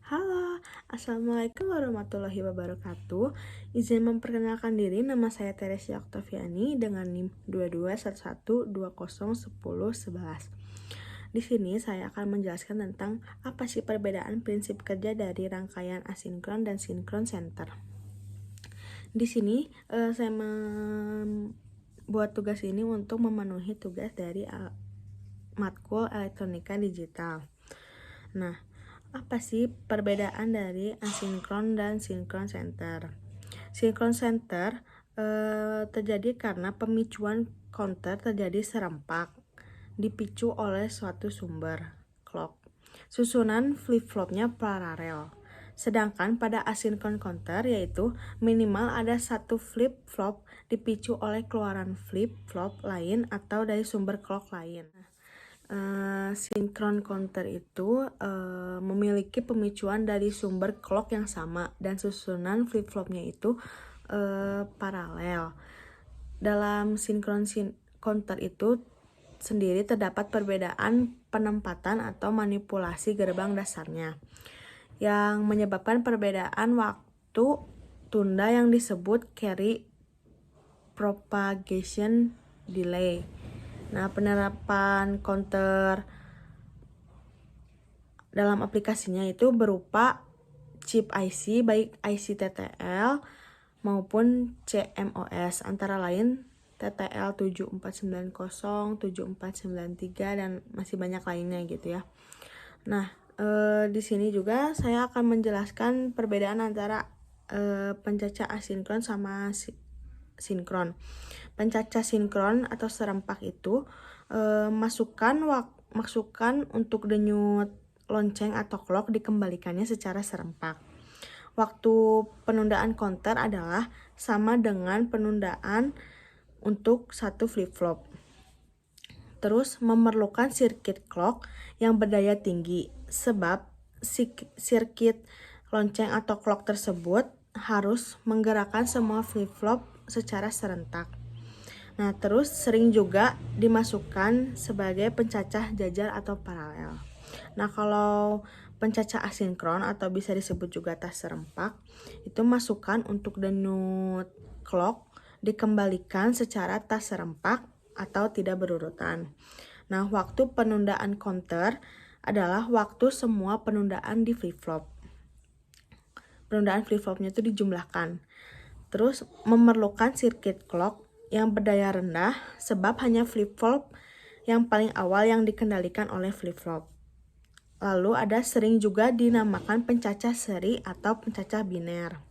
Halo, Assalamualaikum warahmatullahi wabarakatuh. Izin memperkenalkan diri, nama saya Teresia Oktaviani dengan NIM 2211201011. Di sini saya akan menjelaskan tentang apa sih perbedaan prinsip kerja dari rangkaian asinkron dan sinkron center. Di sini saya membuat tugas ini untuk memenuhi tugas dari matkul elektronika digital. Nah, apa sih perbedaan dari asinkron dan sinkron center? Sinkron center terjadi karena pemicuan counter terjadi serempak, dipicu oleh suatu sumber clock. Susunan flip-flopnya paralel. Sedangkan pada asinkron counter yaitu minimal ada satu flip-flop dipicu oleh keluaran flip-flop lain atau dari sumber clock lain. Sinkron counter itu memiliki pemicuan dari sumber clock yang sama dan susunan flip-flopnya itu paralel. Dalam sinkron counter itu sendiri terdapat perbedaan penempatan atau manipulasi gerbang dasarnya yang menyebabkan perbedaan waktu tunda yang disebut carry propagation delay. Nah, penerapan counter dalam aplikasinya itu berupa chip IC, baik IC TTL maupun CMOS, antara lain TTL 7490, 7493 dan masih banyak lainnya gitu ya. Nah, di sini juga saya akan menjelaskan perbedaan antara pencacah asinkron sama sinkron. Pencacah sinkron atau serempak itu masukkan untuk denyut lonceng atau clock dikembalikannya secara serempak. Waktu penundaan counter adalah sama dengan penundaan untuk satu flip-flop. Terus memerlukan sirkuit clock yang berdaya tinggi sebab sirkuit lonceng atau clock tersebut harus menggerakkan semua flip-flop secara serentak. Nah, terus sering juga dimasukkan sebagai pencacah jajar atau paralel. Nah, kalau pencacah asinkron atau bisa disebut juga tas serempak, itu masukkan untuk denyut clock dikembalikan secara tas serempak atau tidak berurutan. Nah, waktu penundaan counter adalah waktu semua penundaan di flip-flop. Penundaan flip-flopnya itu dijumlahkan. Terus memerlukan sirkuit clock yang berdaya rendah sebab hanya flip-flop yang paling awal yang dikendalikan oleh flip-flop. Lalu ada sering juga dinamakan pencacah seri atau pencacah biner.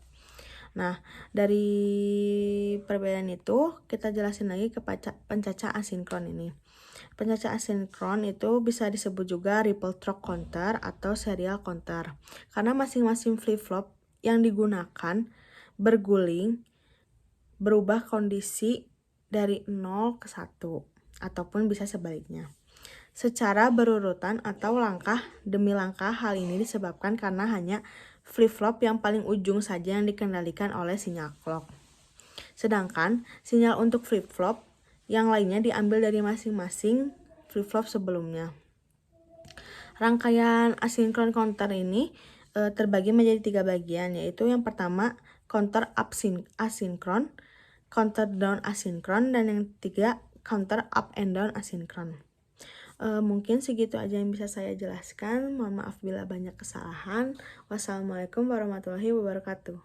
Nah, dari perbedaan itu kita jelasin lagi ke pencacah asinkron ini. Pencacah asinkron itu bisa disebut juga ripple truck counter atau serial counter karena masing-masing flip-flop yang digunakan berguling berubah kondisi dari 0 ke 1 ataupun bisa sebaliknya secara berurutan atau langkah demi langkah. Hal ini disebabkan karena hanya flip-flop yang paling ujung saja yang dikendalikan oleh sinyal clock, sedangkan sinyal untuk flip-flop yang lainnya diambil dari masing-masing flip-flop sebelumnya. Rangkaian asinkron counter ini terbagi menjadi 3 bagian, yaitu yang pertama counter up asinkron, counter down asinkron, dan yang ketiga counter up and down asinkron. Mungkin segitu aja yang bisa saya jelaskan. Mohon maaf bila banyak kesalahan. Wassalamualaikum warahmatullahi wabarakatuh.